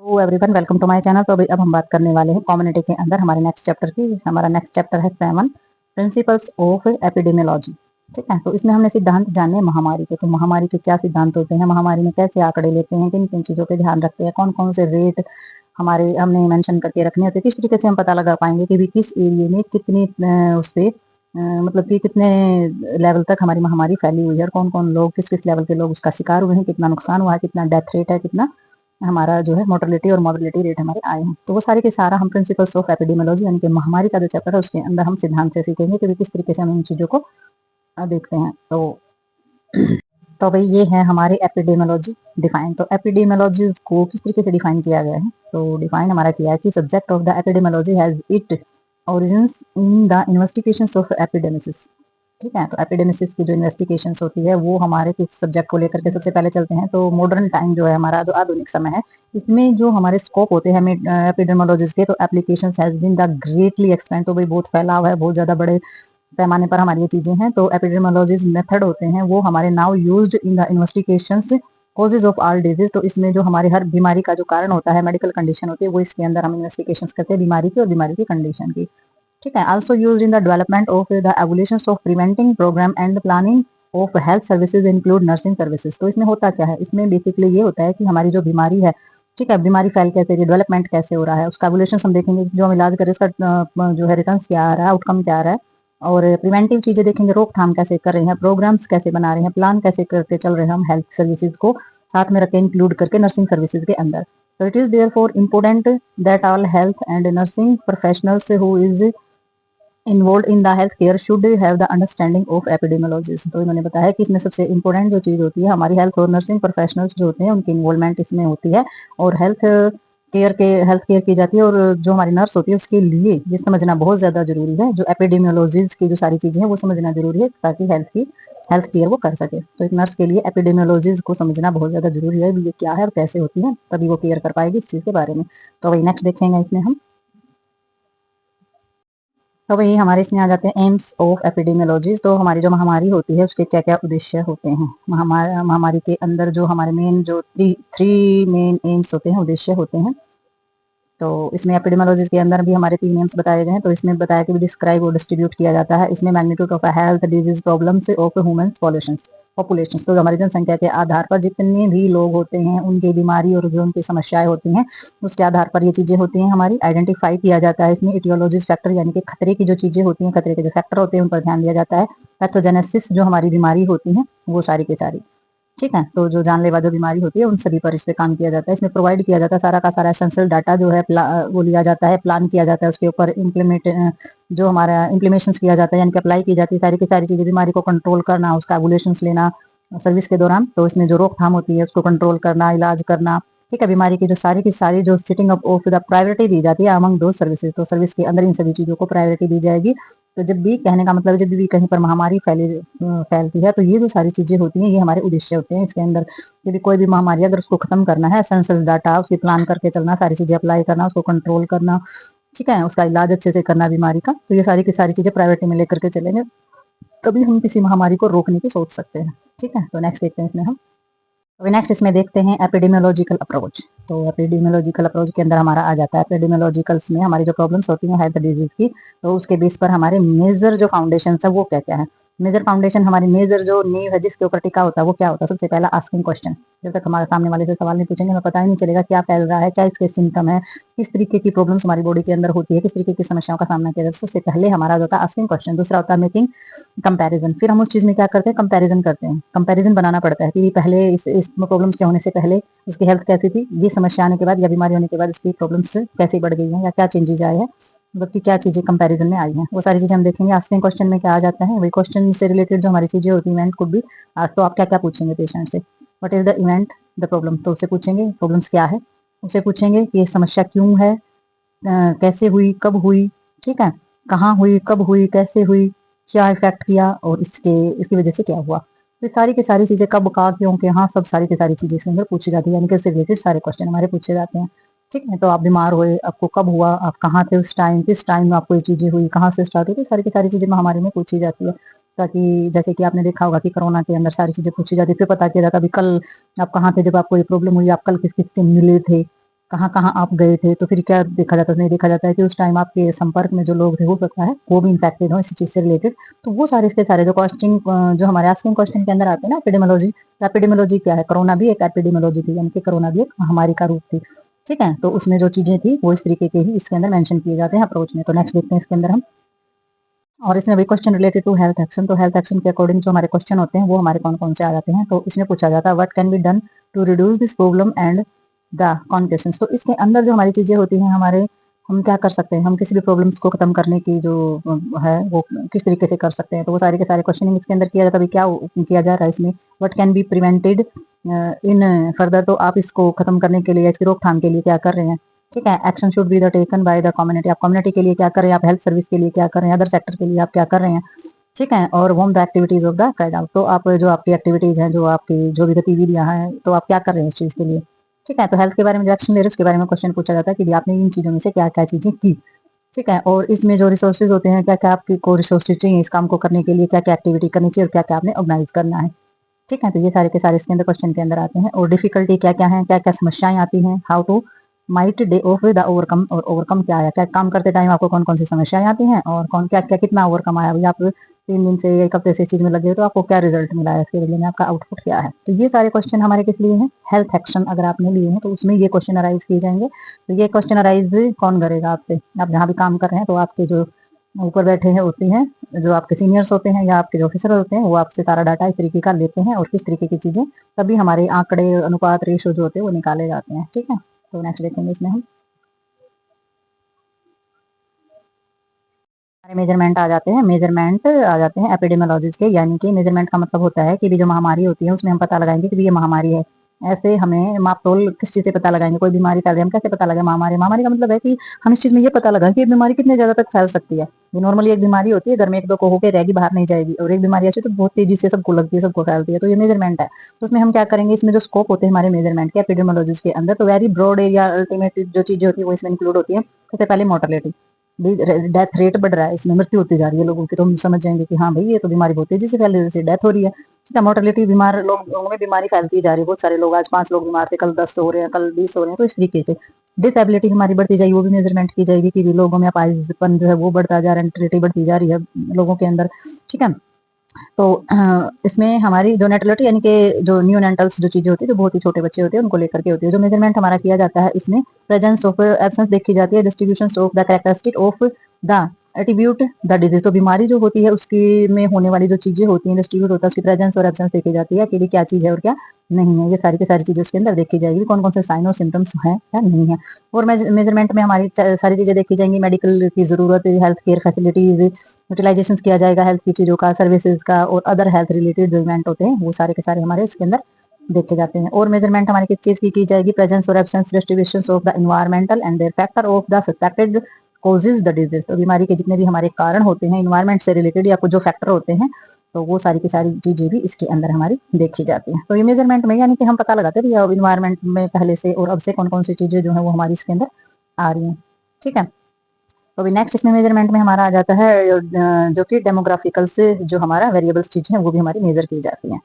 तो everyone welcome to my channel. तो अभी अब हम बात करने वाले हैं कम्युनिटी के अंदर हमारे नेक्स्ट चैप्टर की। हमारा नेक्स्ट चैप्टर है 7 प्रिंसिपल्स ऑफ एपिडेमियोलॉजी। ठीक है, तो इसमें हमने सिद्धांत जाने महामारी के। तो महामारी के क्या सिद्धांत होते हैं, महामारी में कैसे आंकड़े लेते हैं, किन किन चीजों पे ध्यान रखते हैं, कौन कौन से रेट हमारे हमने मेंशन करके रखने होते हैं, किस तरीके से हम पता लगा पाएंगे कि भी किस एरिया में कितनी उस पे मतलब कि कितने लेवल तक हमारी महामारी फैली हुई है और कौन कौन लोग किस किस लेवल के लोग उसका शिकार हुए हैं, कितना नुकसान हुआ है, कितना डेथ रेट है, कितना हमारा जो है मोर्टेलिटी और मॉर्बिलिटी रेट हमारे आए हैं। तो वो सारे के सारा हम प्रिंसिपल्स ऑफ एपिडेमियोलॉजी यानी कि महामारी का जो चैप्टर है उसके अंदर हम सिद्धांत से सीखेंगे कि किस तरीके से हम इन चीजों को देखते हैं। तो भाई ये है हमारे एपिडेमियोलॉजी डिफाइन। तो एपिडेमियोलॉजी को किस तरीके से डिफाइन किया गया है, तो डिफाइन हमारा किया है कि subject of the epidemiology has it origins in the investigations of epidemics. ठीक है, तो एपिडेमिसिस की जो इन्वेस्टिगेशन होती है वो हमारे किस सब्जेक्ट को लेकर के सबसे पहले चलते हैं। तो मॉडर्न टाइम जो है हमारा जो आधुनिक समय है, इसमें जो हमारे स्कोप होते हैं एपिडेमियोलॉजिस्ट के, तो application has been the greatly expand. तो भाई बहुत फैलाव है, बहुत ज्यादा बड़े पैमाने पर हमारी ये चीजें हैं। तो एपिडेमियोलॉजिस्ट मेथड होते हैं वो हमारे now used in the investigations causes of all disease. तो इसमें जो हमारे हर बीमारी का जो कारण होता है, मेडिकल कंडीशन होती है, वो इसके अंदर हम इन्वेस्टिगेशन करते हैं बीमारी की और बीमारी की कंडीशन की। ठीक है, also used in the development of the evolution of preventing program and planning of health services include nursing services. तो इसमें होता क्या है, इसमें बेसिकली ये होता है कि हमारी जो बीमारी है, ठीक है, बीमारी फैल कैसे रही है, डेवलपमेंट कैसे हो रहा है, उसका एवोल्यूशन हम देखेंगे, जो हम इलाज करें उसका जो है रिटर्न क्या आ रहा है, आउटकम क्या आ रहा है, और प्रिवेंटिव चीजें देखेंगे, रोकथाम कैसे कर रहे हैं, प्रोग्राम्स कैसे बना रहे हैं, प्लान कैसे करके चल रहे हैं हम हेल्थ सर्विसेज को साथ में रखें इंक्लूड करके नर्सिंग सर्विसेज के अंदर। So it is therefore important that all health and nursing professionals who is involve in the health care should have the understanding of epidemiologist. तो इन्होंने बताया कि इसमें सबसे इंपॉर्टेंट जो चीज होती है हमारी हेल्थ और नर्सिंग प्रोफेशनल्स जो होते हैं उनकी इन्वॉल्वमेंट इसमें होती है, और हेल्थ केयर की जाती है, और जो हमारी नर्स होती है उसके लिए ये समझना बहुत ज्यादा जरूरी है, जो एपिडेमियोलॉजिस्ट की जो सारी चीजें हैं वो समझना जरूरी है ताकि हेल्थ केयर वो कर सके। तो एक नर्स के लिए एपिडेमियोलॉजिस्ट को समझना बहुत ज्यादा जरूरी है, ये क्या है और कैसे होती है, तभी वो केयर कर पाएगी इस चीज के बारे में। तो वही नेक्स्ट देखेंगे इसमें हम। तो वही हमारे इसमें आ जाते हैं एम्स ऑफ एपिडेमियोलॉजी। तो हमारी जो महामारी होती है उसके क्या क्या उद्देश्य होते हैं। महामारी के अंदर जो हमारे मेन जो थ्री मेन एम्स होते हैं, उद्देश्य होते हैं। तो इसमें एपिडेमियोलॉजी के अंदर भी हमारे 3 एम्स बताए गए हैं। तो इसमें बताया कि डिस्क्राइब और डिस्ट्रीब्यूट किया जाता है इसमें magnitude of health disease problems of human population. तो हमारी जनसंख्या के आधार पर जितने भी लोग होते हैं उनकी बीमारी और जो उनकी समस्याएं होती हैं उसके आधार पर ये चीजें होती हैं हमारी आइडेंटिफाई किया जाता है। इसमें इटियोलॉजिस फैक्टर यानी कि खतरे की जो चीजें होती हैं, खतरे के जो फैक्टर होते हैं उन पर ध्यान दिया जाता है। पैथोजेनेसिस जो हमारी बीमारी होती है वो सारी की सारी, ठीक है, तो जो जानलेवा जो बीमारी होती है उन सभी पर इस पे काम किया जाता है। इसमें प्रोवाइड किया जाता है सारा का सारा एसेंशियल डाटा जो है वो लिया जाता है, प्लान किया जाता है, उसके ऊपर इम्प्लीमेंट जो हमारा इम्प्लीमेशन किया जाता है यानी कि अप्लाई की जाती है सारी की सारी चीजें, बीमारी को कंट्रोल करना, उसका एवोल्यूशन लेना सर्विस के दौरान। तो इसमें जो रोकथाम होती है उसको कंट्रोल करना, इलाज करना, ठीक है, बीमारी की जो सारी की सारी जो setting up of the priority दी जाती है अमंग दो सर्विसेज। तो सर्विस के अंदर इन सभी चीजों को प्रायोरिटी दी जाएगी। तो जब भी कहने का मतलब जब भी कहीं पर महामारी फैलती है तो ये जो सारी चीजें होती हैं ये हमारे उद्देश्य होते हैं इसके अंदर। यदि कोई भी महामारी अगर उसको खत्म करना है, एसेंशियल डाटा उसकी प्लान करके चलना, सारी चीजें अप्लाई करना, उसको कंट्रोल करना, ठीक है, उसका इलाज अच्छे से करना बीमारी का, तो ये सारी की सारी चीजें प्रायोरिटी में लेकर के चलेंगे तभी हम किसी महामारी को रोकने की सोच सकते हैं। ठीक है, तो नेक्स्ट देखते हैं इसमें हम। अभी नेक्स्ट इसमें देखते हैं एपिडेमियोलॉजिकल अप्रोच। तो एपिडेमियोलॉजिकल अप्रोच के अंदर हमारा आ जाता है एपिडेमियोलॉजिकल्स में हमारी जो प्रॉब्लम्स होती हैं हेल्थ डिजीज की, तो उसके बेस पर हमारे मेजर जो फाउंडेशन है वो क्या क्या है। मेजर फाउंडेशन हमारी मेजर जो नींव है जिसके ऊपर टिका होता है वो क्या होता है। सबसे पहला आस्किंग क्वेश्चन। जब तक हमारे सामने वाले से सवाल नहीं पूछेंगे हमें पता ही नहीं चलेगा क्या फैल रहा है, क्या इसके सिम्टम है, किस तरीके की प्रॉब्लम्स हमारी बॉडी के अंदर होती है, किस तरीके की समस्याओं का सामना किया जाता है। सबसे पहले हमारा होता है आस्किंग क्वेश्चन। दूसरा होता है मेकिंग कंपैरिजन। फिर हम उस चीज में क्या करते हैं, कंपैरिजन करते हैं, कंपैरिजन बनाना पड़ता है कि पहले इस प्रॉब्लम्स के होने से पहले उसकी हेल्थ कैसी थी, ये समस्या आने के बाद या बीमारी होने के बाद उसकी प्रॉब्लम्स कैसे बढ़ गई है या क्या चेंजेज आए हैं, मतलब कि क्या चीजें कंपैरिजन में आई हैं, वो सारी चीजें हम देखेंगे। आस्किंग क्वेश्चन में क्या आ जाता है, वही क्वेश्चन से रिलेटेड जो हमारी चीजें होती है, इवेंट कुड भी। तो आप क्या क्या पूछेंगे पेशेंट से, what is the event the problem, तो उससे पूछेंगे प्रॉब्लम्स क्या है, उससे पूछेंगे कि ये समस्या क्यों है, कैसे हुई, कब हुई, ठीक है, कहाँ हुई, कब हुई, कैसे हुई, क्या इफेक्ट किया और इसकी वजह से क्या हुआ। तो सारी की सारी चीजें कब, कहाँ, क्यों, के हाँ, सब सारी की सारी चीजें इसके अंदर पूछी जाती है, यानी कि उससे रिलेटेड सारे क्वेश्चन हमारे पूछे जाते हैं। ठीक है, तो आप बीमार हुए, आपको कब हुआ, आप कहाँ थे उस टाइम, किस टाइम में आपको ये चीजें हुई, कहाँ से स्टार्ट हुई, तो सारी की सारी चीजें हमारे में पूछी जाती है। ताकि जैसे कि आपने देखा होगा कि कोरोना के अंदर सारी चीजें पूछी जाती है, फिर पता किया जाता अभी कल आप कहाँ थे जब आपको ये प्रॉब्लम हुई, आप कल किस किस से मिले थे, कहाँ कहाँ आप गए थे, तो फिर क्या देखा जाता है, नहीं देखा जाता है कि उस टाइम आपके संपर्क में जो लोग थे हो सकता है वो भी इन्फेक्टेड हो इस चीज से रिलेटेड। तो वो सारे के सारे जो क्वेश्चन जो हमारे आस्किंग क्वेश्चन के अंदर आते हैं ना, एपिडेमोलॉजी। तो एपिडेमोलॉजी क्या है, कोरोना भी एक एपिडेमोलॉजी थी, यानी कि कोरोना भी एक महामारी का रूप थी। ठीक है, तो उसमें जो चीजें थी वो इस तरीके के ही इसके अंदर मेंशन किए जाते हैं अप्रोच में। तो नेक्स्ट देखते हैं इसके अंदर हम। और इसमें भी question related to health action. तो हेल्थ एक्शन के अकॉर्डिंग जो हमारे क्वेश्चन होते हैं वो हमारे कौन कौन से आ जाते हैं। तो इसमें पूछा जाता है what can be done to reduce this problem and the concussions. तो इसके अंदर जो हमारी चीजें होती हैं, हमारे हम क्या कर सकते हैं, हम किसी भी प्रॉब्लम्स को खत्म करने की जो है वो किस तरीके से कर सकते हैं। तो वो सारे के सारे क्वेश्चनिंग इसके अंदर किया जाता है। अभी क्या किया जा रहा है इसमें, what can be prevented in further. तो आप इसको खत्म करने के लिए, इसकी रोकथाम के लिए क्या कर रहे हैं। ठीक है, action should be the taken by the community. आप कम्युनिटी के लिए क्या कर रहे हैं, आप हेल्थ सर्विस के लिए क्या कर रहे हैं, अदर सेक्टर के लिए आप क्या कर रहे हैं। ठीक है, और whom the activities of the carried out. तो आप जो आपकी एक्टिविटीज हैं, जो आपकी जो भी गतिविधियां हैं, तो आप क्या कर रहे हैं इस चीज के लिए। ठीक है, तो हेल्थ के बारे में जो एक्शन ले रहे हैं उसके बारे में क्वेश्चन पूछा जाता है कि आपने इन चीजों में से क्या क्या चीजें की। ठीक है, और इसमें जो रिसोर्सेज होते हैं, क्या क्या आपको रिसोर्सेज चाहिए इस काम को करने के लिए, क्या क्या एक्टिविटी करनी चाहिए और क्या क्या आपने ऑर्गेनाइज करना है। ठीक है, तो ये सारे के सारे इसके अंदर क्वेश्चन के अंदर आते हैं। और डिफिकल्टी क्या क्या है, क्या क्या समस्याएं आती हैं, how to might day of the overcome. और ओवरकम क्या है, क्या काम करते टाइम आपको कौन कौन सी समस्याएं आती हैं और कौन क्या क्या कितना ओवरकम आया। भाई आप 3 दिन से 1 हफ्ते से इस चीज में लगे हो तो आपको क्या रिजल्ट मिला है, इसके बदले में आपका आउटपुट क्या है। तो ये सारे क्वेश्चन हमारे किस लिए हैं, हेल्थ एक्शन अगर आपने लिए हैं तो उसमें ये क्वेश्चन अराइज किए जाएंगे। तो ये क्वेश्चन अराइज कौन करेगा आपसे, आप जहाँ भी काम कर रहे हैं तो आपके जो ऊपर बैठे हैं होती हैं, जो आपके सीनियर्स होते हैं या आपके जो ऑफिसर होते हैं, वो आपसे सारा डाटा इस तरीके का लेते हैं और किस तरीके की चीजें, तभी हमारे आंकड़े अनुपात रेशो जो होते हैं वो निकाले जाते हैं। ठीक है, तो नेक्स्ट देखेंगे इसमें हम। हमारे मेजरमेंट आ जाते हैं, मेजरमेंट आ जाते हैं एपिडेमियोलॉजिस्ट के। यानी कि मेजरमेंट का मतलब होता है कि भी जो महामारी होती है उसमें हम पता लगाएंगे कि भी ये महामारी है। ऐसे हमें माप तोल किस चीज से पता लगाएंगे, कोई बीमारी फैल रही है हम कैसे पता लगाए महामारी। महामारी का मतलब है कि हम इस चीज में ये पता लगाएं कि ये बीमारी कितने ज्यादा तक फैल सकती है। ये नॉर्मली एक बीमारी होती है, घर में 1-2 को होकर रहेगी, बाहर नहीं जाएगी। और एक बीमारी ऐसी तो बहुत तेजी से सबको लगती है, सबको फैलती है। तो ये मेजरमेंट है। तो उसमें हम क्या करेंगे, इसमें जो स्कोप होते हैं हमारे मेजरमेंट के एपिडेमियोलॉजिस्ट के अंदर, तो वेरी ब्रॉड एरिया अल्टीमेट जो चीजें होती है वो इसमें इंक्लूड होती है। सबसे पहले मोर्टेलिटी, डेथ रेट बढ़ रहा है, इसमें मृत्यु होती जा रही है लोगों की, तो हम समझ जाएंगे कि हाँ भाई ये तो बीमारी बहुत तेजी से फैल रही है, जैसे डेथ हो रही है। ठीक है, मोर्टेलिटी, बीमार लोगों में बीमारी फैलती जा रही है। बहुत सारे लोग, आज 5 लोग बीमार थे, कल 10 हो रहे हैं, कल 20 हो रहे हैं। तो इस तरीके से डिसेबिलिटी हमारी बढ़ती जाएगी, वो भी मेजरमेंट की जाएगी कि लोगों में अपाहिजपन जो है वो बढ़ता जा रहा है, इंटेलिटी बढ़ती जा रही है लोगों के अंदर। ठीक है, तो इसमें हमारी जो नेटलिटी यानी कि जो न्यूनेंटल्स जो चीजें होती है, जो बहुत ही छोटे बच्चे होते हैं उनको लेकर के होती है। जो मेजरमेंट हमारा किया जाता है इसमें प्रेजेंस ऑफ एब्सेंस देखी जाती है, distribution of the characteristic of the attribute the disease. तो बीमारी जो होती है उसकी में होने वाली जो चीजें होती हैं, डिस्ट्रीब्यूट होता है, उसकी प्रेजेंस और एब्सेंस देखी जाती है कि भी क्या चीज है और क्या नहीं है। ये सारी की सारी चीजें उसके अंदर देखी जाएगी, कौन कौन से साइन और सिम्टम्स हैं या नहीं है। और मेजरमेंट में हमारी सारी चीजें देखी जाएंगी, मेडिकल की जरूरत, हेल्थ केयर फैसिलिटीज यूटिलाइजेशन किया जाएगा, हेल्थ की चीजों का, सर्विसेज का और अदर हेल्थ रिलेटेड जो इवेंट होते हैं वो सारे के सारे हमारे इसके अंदर देखे जाते हैं। और मेजरमेंट हमारी किस चीज की जाएगी, प्रेजेंस और absence, distribution of the environmental and their factor of the suspected causes the disease. तो बीमारी के जितने भी हमारे कारण होते हैं इन्वायरमेंट से रिलेटेड या कुछ जो फैक्टर होते हैं, तो वो सारी की सारी चीजें भी इसके अंदर हमारी देखी जाती हैं। तो ये मेजरमेंट में यानी कि हम पता लगाते हैं इन्वायरमेंट में पहले से और अब से कौन कौन सी चीजें जो है वो हमारी इसके अंदर आ रही हैं। ठीक है, तो अभी नेक्स्ट इसमें मेजरमेंट में हमारा आ जाता है जो कि डेमोग्राफिकल से जो हमारा वेरिएबल्स चीजें हैं वो भी हमारी मेजर की जाती हैं।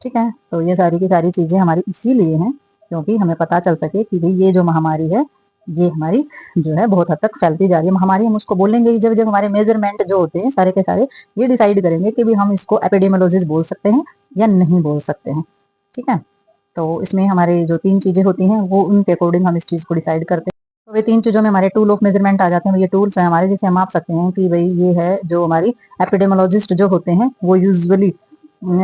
ठीक है, तो ये सारी की सारी चीजें हमारी इसीलिए हैं क्योंकि हमें पता चल सके कि भाई ये जो महामारी है ये हमारी जो है बहुत हद तक फैलती जा रही है। महामारी हम उसको बोलेंगे ही जब जब हमारे मेजरमेंट जो होते हैं सारे के सारे ये डिसाइड करेंगे कि भी हम इसको एपिडेमियोलॉजिस्ट बोल सकते हैं या नहीं बोल सकते हैं। ठीक है, तो इसमें हमारे जो 3 चीजें होती हैं वो उनके अकॉर्डिंग हम इस चीज को डिसाइड करते हैं। तो ये 3 चीजों में हमारे टूल ऑफ मेजरमेंट आ जाते हैं। ये टूल्स हैं हमारे जिसे हम माप सकते हैं कि भाई ये है जो हमारी एपिडेमियोलॉजिस्ट जो होते हैं वो यूजुअली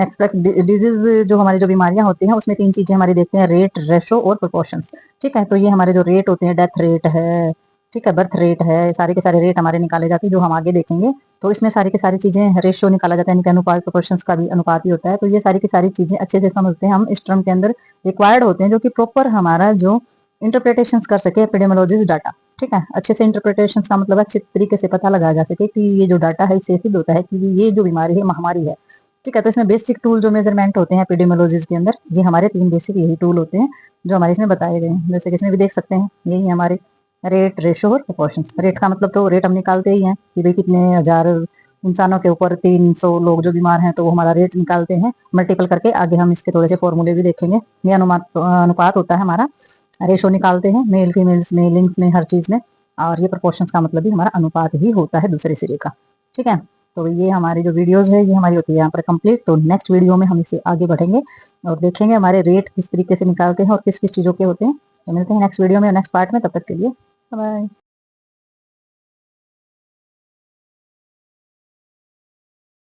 एक्सपेक्ट डिजीज जो हमारी जो बीमारियां होती हैं उसमें 3 चीजें हमारी देखते हैं, रेट, रेशो और प्रोपोर्शंस। ठीक है, तो ये हमारे जो रेट होते हैं, डेथ रेट है, ठीक है, बर्थ रेट है, सारे के सारे रेट हमारे निकाले जाते हैं जो हम आगे देखेंगे। तो इसमें सारी की सारी चीजें, रेशियो निकाला जाता है, यानी कि अनुपात, प्रोपोर्शंस का भी अनुपात ही होता है। तो ये सारी की सारी चीजें अच्छे से समझते हैं हम इस टर्म के अंदर रिक्वायर्ड होते हैं जो कि प्रॉपर हमारा जो इंटरप्रिटेशन कर सके एपिडेमियोलॉजिस्ट डाटा। ठीक है, अच्छे से इंटरप्रिटेशन का मतलब अच्छे तरीके से पता लगाया जा सके कि ये जो डाटा है इससे सिद्ध होता है कि ये जो बीमारी है महामारी है। ठीक है, तो इसमें बेसिक टूल जो मेजरमेंट होते हैं एपिडेमियोलॉजिस्ट के अंदर, ये हमारे 3 बेसिक यही टूल होते हैं जो हमारे इसमें बताए गए हैं। जैसे कि इसमें भी देख सकते हैं यही हमारे रेट, रेशो और प्रोपोर्शंस। रेट का मतलब तो रेट हम निकालते ही हैं कि भाई कितने हजार इंसानों के ऊपर 300 लोग जो बीमार हैं तो वो हमारा रेट निकालते हैं मल्टीपल करके। आगे हम इसके थोड़े से फॉर्मूले भी देखेंगे। ये अनुपात होता है हमारा रेशो निकालते हैं मेल फीमेल्स में, लिंक्स में, हर चीज़ में। और ये प्रोपोर्शंस का मतलब भी हमारा अनुपात ही होता है दूसरे सिरे का। ठीक है, तो ये हमारी जो वीडियोस है ये हमारी होती है यहाँ पर कंप्लीट। तो नेक्स्ट वीडियो में हम इसे आगे बढ़ेंगे और देखेंगे हमारे रेट किस तरीके से निकालते हैं और किस किस चीज़ों के होते हैं। तो मिलते हैं नेक्स्ट वीडियो में, नेक्स्ट पार्ट में। तब तक के लिए बाय।